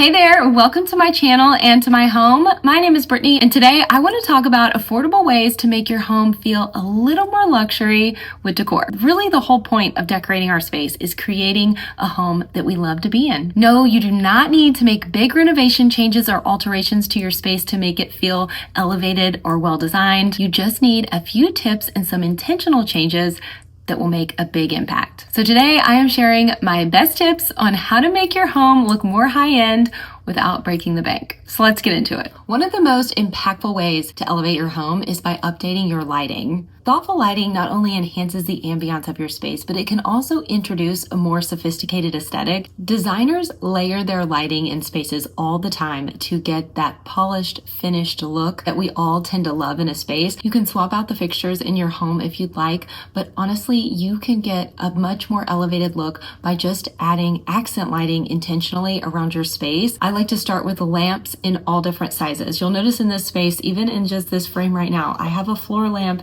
Hey there, welcome to my channel and to my home. My name is Brittney, and today I want to talk about affordable ways to make your home feel a little more luxury with decor. Really, the whole point of decorating our space is creating a home that we love to be in. No, you do not need to make big renovation changes or alterations to your space to make it feel elevated or well designed. You just need a few tips and some intentional changes that will make a big impact. So today I am sharing my best tips on how to make your home look more high-end without breaking the bank. So let's get into it. One of the most impactful ways to elevate your home is by updating your lighting. Thoughtful lighting not only enhances the ambiance of your space, but it can also introduce a more sophisticated aesthetic. Designers layer their lighting in spaces all the time to get that polished, finished look that we all tend to love in a space. You can swap out the fixtures in your home if you'd like, but honestly, you can get a much more elevated look by just adding accent lighting intentionally around your space. I like to start with lamps in all different sizes. You'll notice in this space, even in just this frame right now, I have a floor lamp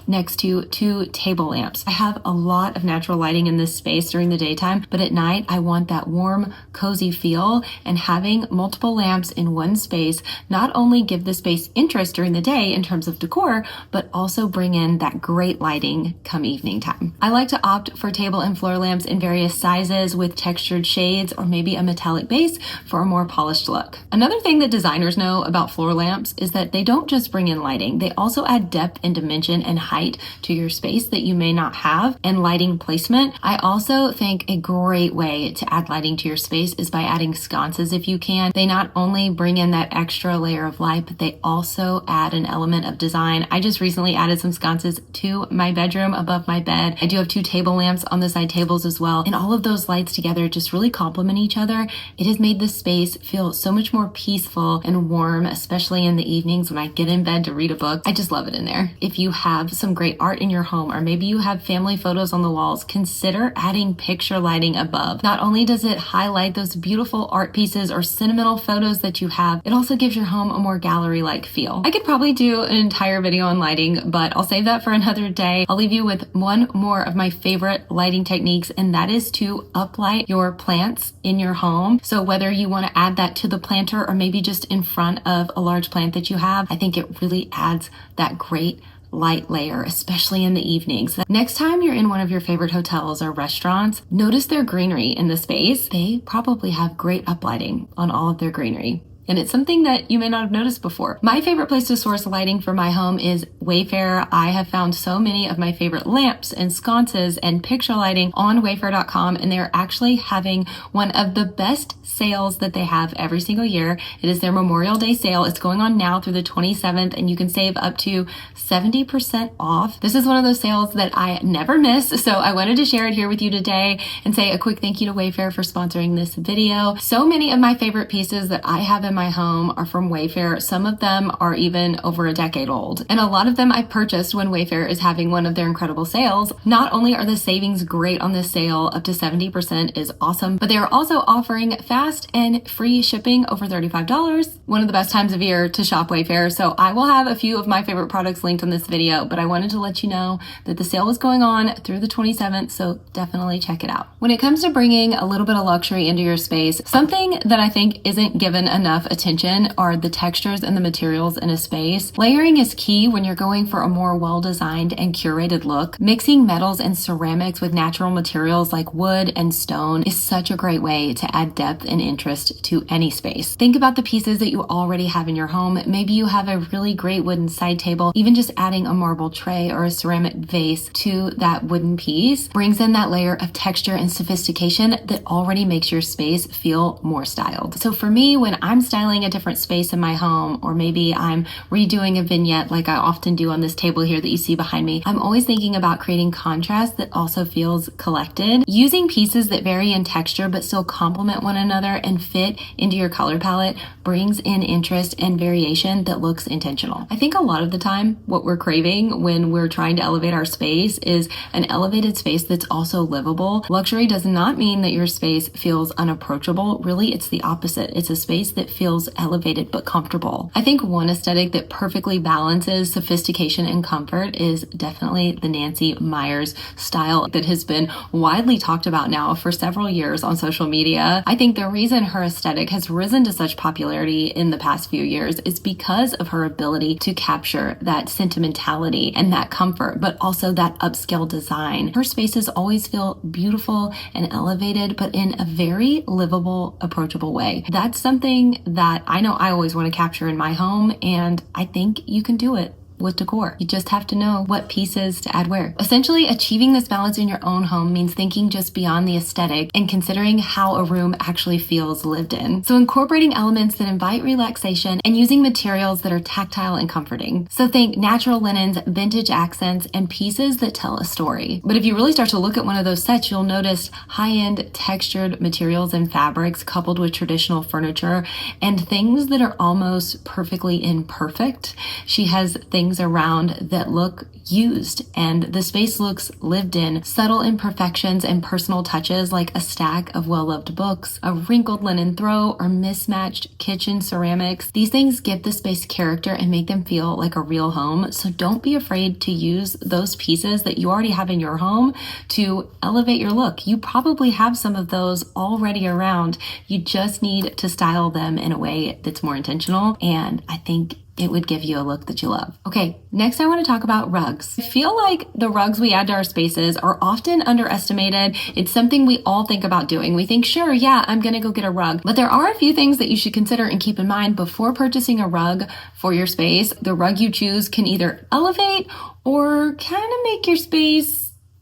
next to two table lamps. I have a lot of natural lighting in this space during the daytime, but at night I want that warm, cozy feel, and having multiple lamps in one space not only give the space interest during the day in terms of decor, but also bring in that great lighting come evening time. I like to opt for table and floor lamps in various sizes with textured shades or maybe a metallic base for a more polished look. Another thing that designers know about floor lamps is that they don't just bring in lighting, they also add depth and dimension and height to your space that you may not have, and lighting placement. I also think a great way to add lighting to your space is by adding sconces if you can. They not only bring in that extra layer of light, but they also add an element of design. I just recently added some sconces to my bedroom above my bed. I do have two table lamps on the side tables as well, and all of those lights together just really complement each other. It has made the space feel so much more peaceful and warm, especially in the evenings when I get in bed to read a book. I just love it in there. If you have some great art in your home, or maybe you have family photos on the walls, consider adding picture lighting above. Not only does it highlight those beautiful art pieces or sentimental photos that you have, it also gives your home a more gallery-like feel. I could probably do an entire video on lighting, but I'll save that for another day. I'll leave you with one more of my favorite lighting techniques, and that is to uplight your plants in your home. So whether you want to add that to the planter or maybe just in front of a large plant that you have, I think it really adds that great light layer, especially in the evenings. Next time you're in one of your favorite hotels or restaurants, notice their greenery in the space. They probably have great uplighting on all of their greenery, and it's something that you may not have noticed before. My favorite place to source lighting for my home is Wayfair. I have found so many of my favorite lamps and sconces and picture lighting on wayfair.com, and they're actually having one of the best sales that they have every single year. It is their Memorial Day sale. It's going on now through the 27th, and you can save up to 70% off. This is one of those sales that I never miss, so I wanted to share it here with you today and say a quick thank you to Wayfair for sponsoring this video. So many of my favorite pieces that I have in my home are from Wayfair. Some of them are even over a decade old, and a lot of them I purchased when Wayfair is having one of their incredible sales. Not only are the savings great on this sale, up to 70% is awesome, but they are also offering fast and free shipping over $35. One of the best times of year to shop Wayfair, so I will have a few of my favorite products linked on this video, but I wanted to let you know that the sale was going on through the 27th, so definitely check it out. When it comes to bringing a little bit of luxury into your space, something that I think isn't given enough attention are the textures and the materials in a space. Layering is key when you're going for a more well-designed and curated look. Mixing metals and ceramics with natural materials like wood and stone is such a great way to add depth and interest to any space. Think about the pieces that you already have in your home. Maybe you have a really great wooden side table. Even just adding a marble tray or a ceramic vase to that wooden piece brings in that layer of texture and sophistication that already makes your space feel more styled. So for me, when I'm styling a different space in my home, or maybe I'm redoing a vignette like I often do on this table here that you see behind me, I'm always thinking about creating contrast that also feels collected. Using pieces that vary in texture but still complement one another and fit into your color palette brings in interest and variation that looks intentional. I think a lot of the time what we're craving when we're trying to elevate our space is an elevated space that's also livable. Luxury does not mean that your space feels unapproachable. Really, it's the opposite. It's a space that feels elevated but comfortable. I think one aesthetic that perfectly balances sophistication sophistication and comfort is definitely the Nancy Meyers style that has been widely talked about now for several years on social media. I think the reason her aesthetic has risen to such popularity in the past few years is because of her ability to capture that sentimentality and that comfort, but also that upscale design. Her spaces always feel beautiful and elevated, but in a very livable, approachable way. That's something that I know I always want to capture in my home, and I think you can do it with decor. You just have to know what pieces to add where. Essentially, achieving this balance in your own home means thinking just beyond the aesthetic and considering how a room actually feels lived in. So incorporating elements that invite relaxation and using materials that are tactile and comforting. So think natural linens, vintage accents, and pieces that tell a story. But if you really start to look at one of those sets, you'll notice high-end textured materials and fabrics coupled with traditional furniture and things that are almost perfectly imperfect. She has things around that look used, and the space looks lived in. Subtle imperfections and personal touches like a stack of well-loved books, a wrinkled linen throw, or mismatched kitchen ceramics. These things give the space character and make them feel like a real home. So don't be afraid to use those pieces that you already have in your home to elevate your look. You probably have some of those already around. You just need to style them in a way that's more intentional, and I think it would give you a look that you love. Okay, next I want to talk about rugs. I feel like the rugs we add to our spaces are often underestimated. It's something we all think about doing. We think, sure, yeah, I'm gonna go get a rug. But there are a few things that you should consider and keep in mind before purchasing a rug for your space. The rug you choose can either elevate or kind of make your space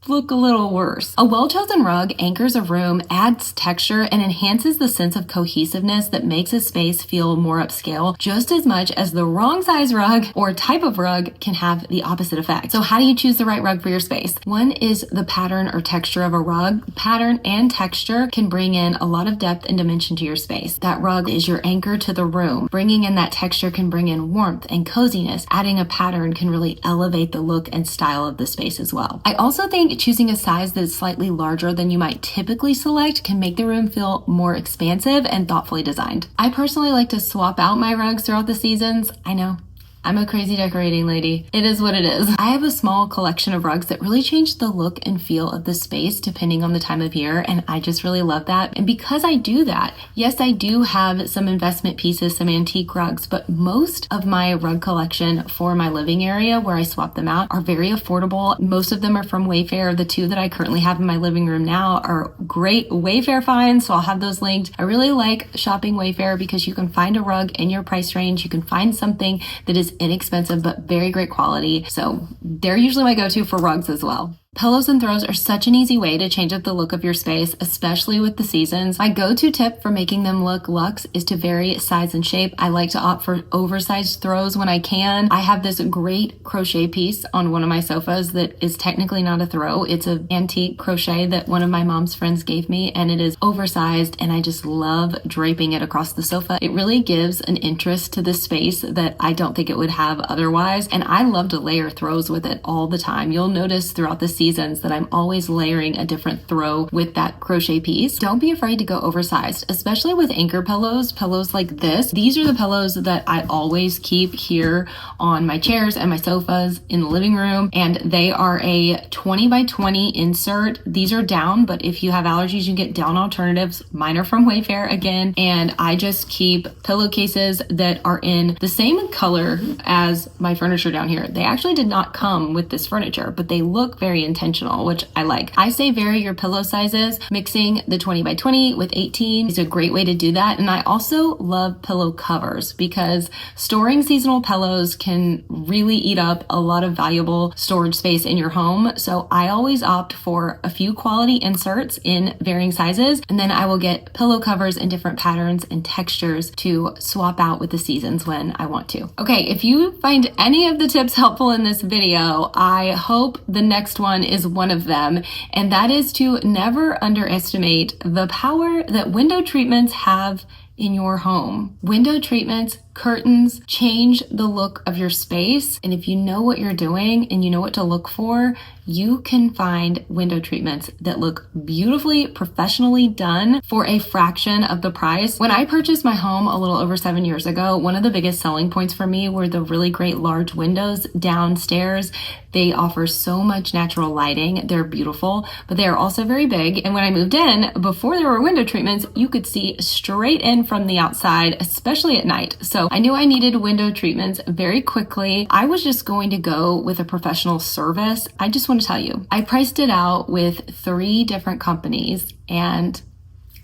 look a little worse. A well-chosen rug anchors a room, adds texture, and enhances the sense of cohesiveness that makes a space feel more upscale, just as much as the wrong size rug or type of rug can have the opposite effect. So how do you choose the right rug for your space? One is the pattern or texture of a rug. Pattern and texture can bring in a lot of depth and dimension to your space. That rug is your anchor to the room. Bringing in that texture can bring in warmth and coziness. Adding a pattern can really elevate the look and style of the space as well. I also think choosing a size that is slightly larger than you might typically select can make the room feel more expansive and thoughtfully designed. I personally like to swap out my rugs throughout the seasons. I know, I'm a crazy decorating lady. It is what it is. I have a small collection of rugs that really change the look and feel of the space depending on the time of year, and I just really love that. And because I do that, yes, I do have some investment pieces, some antique rugs, but most of my rug collection for my living area where I swap them out are very affordable. Most of them are from Wayfair. The two that I currently have in my living room now are great Wayfair finds, so I'll have those linked. I really like shopping Wayfair because you can find a rug in your price range. You can find something that is inexpensive but very great quality. So they're usually my go-to for rugs as well. Pillows and throws are such an easy way to change up the look of your space, especially with the seasons. My go-to tip for making them look luxe is to vary size and shape. I like to opt for oversized throws when I can. I have this great crochet piece on one of my sofas that is technically not a throw. It's an antique crochet that one of my mom's friends gave me, and it is oversized, and I just love draping it across the sofa. It really gives an interest to the space that I don't think it would have otherwise, and I love to layer throws with it all the time. You'll notice throughout the seasons that I'm always layering a different throw with that crochet piece. Don't be afraid to go oversized, especially with anchor pillows like this. These are the pillows that I always keep here on my chairs and my sofas in the living room, and they are a 20 by 20 insert. These are down, but if you have allergies, you can get down alternatives. Mine are from Wayfair again, and I just keep pillowcases that are in the same color as my furniture down here. They actually did not come with this furniture, but they look very intentional, which I like. I say vary your pillow sizes. Mixing the 20 by 20 with 18 is a great way to do that. And I also love pillow covers because storing seasonal pillows can really eat up a lot of valuable storage space in your home. So I always opt for a few quality inserts in varying sizes, and then I will get pillow covers in different patterns and textures to swap out with the seasons when I want to. Okay, if you find any of the tips helpful in this video, I hope the next one is one of them, and that is to never underestimate the power that window treatments have in your home. Window treatments curtains change the look of your space. And if you know what you're doing and you know what to look for, you can find window treatments that look beautifully, professionally done for a fraction of the price. When I purchased my home a little over 7 years ago, one of the biggest selling points for me were the really great large windows downstairs. They offer so much natural lighting. They're beautiful, but they are also very big. And when I moved in, before there were window treatments, you could see straight in from the outside, especially at night. So I knew I needed window treatments very quickly. I was just going to go with a professional service. I just want to tell you, I priced it out with 3 different companies, and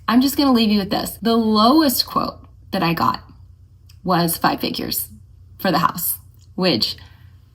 I'm just going to leave you with this. The lowest quote that I got was 5 figures for the house, which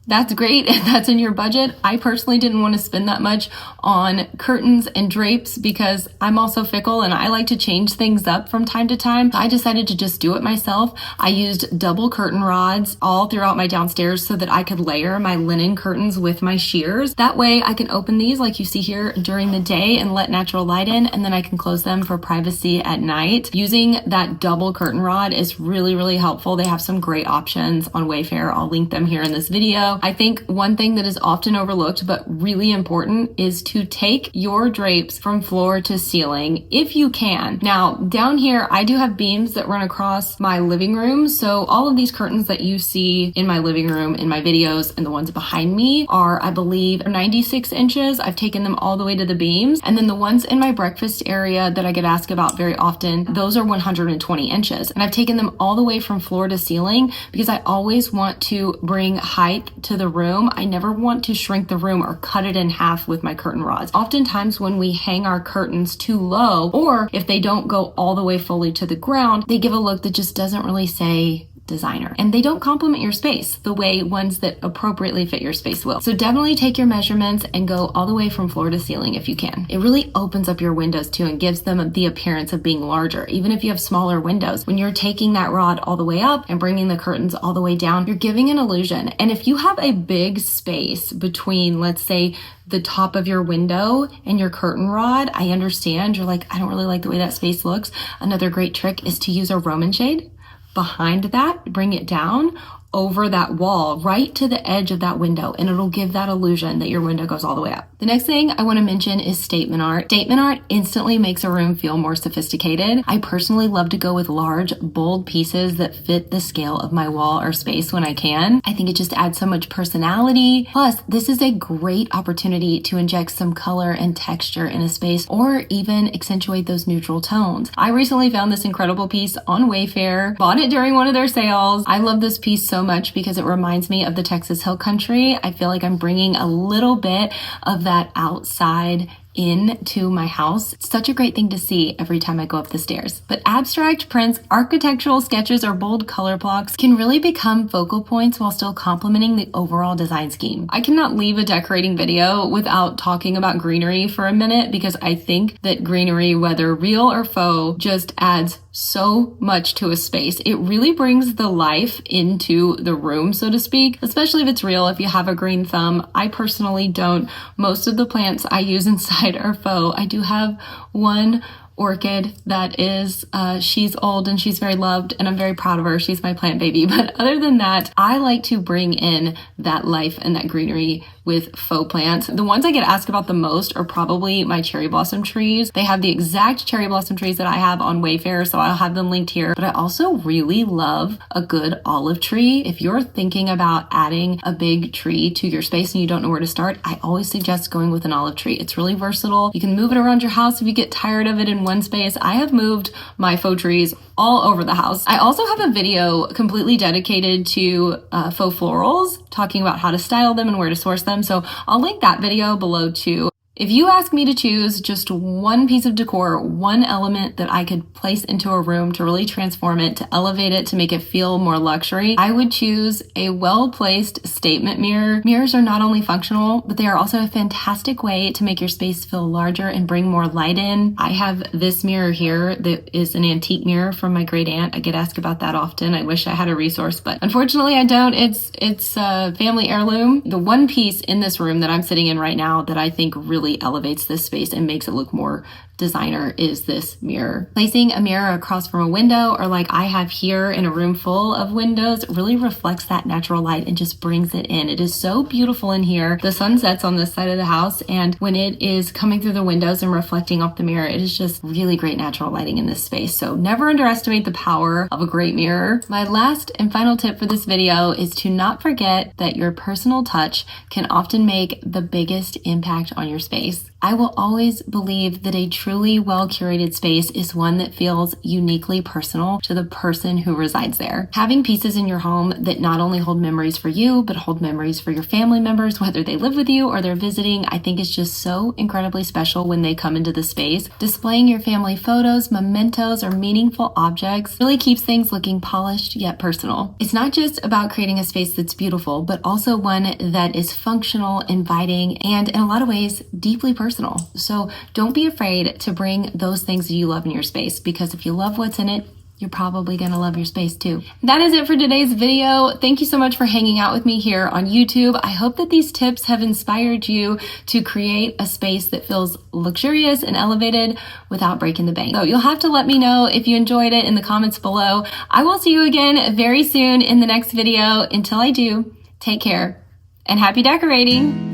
that's great if that's in your budget. I personally didn't want to spend that much on curtains and drapes because I'm also fickle and I like to change things up from time to time. I decided to just do it myself. I used double curtain rods all throughout my downstairs so that I could layer my linen curtains with my shears. That way I can open these like you see here during the day and let natural light in, and then I can close them for privacy at night. Using that double curtain rod is really, really helpful. They have some great options on Wayfair. I'll link them here in this video. I think one thing that is often overlooked but really important is to take your drapes from floor to ceiling if you can. Now, down here, I do have beams that run across my living room. So all of these curtains that you see in my living room, in my videos, and the ones behind me are, I believe, 96 inches. I've taken them all the way to the beams. And then the ones in my breakfast area that I get asked about very often, those are 120 inches. And I've taken them all the way from floor to ceiling because I always want to bring height to the room. I never want to shrink the room or cut it in half with my curtain rods. Oftentimes when we hang our curtains too low, or if they don't go all the way fully to the ground, they give a look that just doesn't really say designer, and they don't complement your space the way ones that appropriately fit your space will. So definitely take your measurements and go all the way from floor to ceiling if you can. It really opens up your windows too and gives them the appearance of being larger. Even if you have smaller windows, when you're taking that rod all the way up and bringing the curtains all the way down, you're giving an illusion. And if you have a big space between, let's say, the top of your window and your curtain rod, I understand you're like, I don't really like the way that space looks. Another great trick is to use a Roman shade behind that, bring it down over that wall right to the edge of that window, and it'll give that illusion that your window goes all the way up. The next thing I want to mention is statement art. Statement art instantly makes a room feel more sophisticated. I personally love to go with large, bold pieces that fit the scale of my wall or space when I can. I think it just adds so much personality. Plus, this is a great opportunity to inject some color and texture in a space, or even accentuate those neutral tones. I recently found this incredible piece on Wayfair, bought it during one of their sales. I love this piece so much because it reminds me of the Texas Hill Country. I feel like I'm bringing a little bit of that outside into my house. It's such a great thing to see every time I go up the stairs. But abstract prints, architectural sketches, or bold color blocks can really become focal points while still complementing the overall design scheme. I cannot leave a decorating video without talking about greenery for a minute because I think that greenery, whether real or faux, just adds so much to a space. It really brings the life into the room, so to speak, especially if it's real, if you have a green thumb. I personally don't. Most of the plants I use inside are faux. I do have one orchid that is, she's old and she's very loved and I'm very proud of her. She's my plant baby. But other than that, I like to bring in that life and that greenery with faux plants. The ones I get asked about the most are probably my cherry blossom trees. They have the exact cherry blossom trees that I have on Wayfair, so I'll have them linked here. But I also really love a good olive tree. If you're thinking about adding a big tree to your space and you don't know where to start, I always suggest going with an olive tree. It's really versatile. You can move it around your house if you get tired of it in one space. I have moved my faux trees all over the house. I also have a video completely dedicated to faux florals, talking about how to style them and where to source them. So I'll link that video below too. If you ask me to choose just one piece of decor, one element that I could place into a room to really transform it, to elevate it, to make it feel more luxury, I would choose a well-placed statement mirror. Mirrors are not only functional, but they are also a fantastic way to make your space feel larger and bring more light in. I have this mirror here that is an antique mirror from my great aunt. I get asked about that often. I wish I had a resource, but unfortunately I don't. It's a family heirloom. The one piece in this room that I'm sitting in right now that I think really elevates this space and makes it look more designer is this mirror. Placing a mirror across from a window, or like I have here in a room full of windows, really reflects that natural light and just brings it in. It is so beautiful in here. The sun sets on this side of the house, and when it is coming through the windows and reflecting off the mirror, it is just really great natural lighting in this space. So never underestimate the power of a great mirror. My last and final tip for this video is to not forget that your personal touch can often make the biggest impact on your space. I will always believe that a truly well-curated space is one that feels uniquely personal to the person who resides there. Having pieces in your home that not only hold memories for you, but hold memories for your family members, whether they live with you or they're visiting, I think is just so incredibly special when they come into the space. Displaying your family photos, mementos, or meaningful objects really keeps things looking polished yet personal. It's not just about creating a space that's beautiful, but also one that is functional, inviting, and in a lot of ways, deeply personal. So don't be afraid to bring those things that you love in your space, because if you love what's in it, you're probably going to love your space too. That is it for today's video. Thank you so much for hanging out with me here on YouTube. I hope that these tips have inspired you to create a space that feels luxurious and elevated without breaking the bank. So you'll have to let me know if you enjoyed it in the comments below. I will see you again very soon in the next video. Until I do, take care and happy decorating.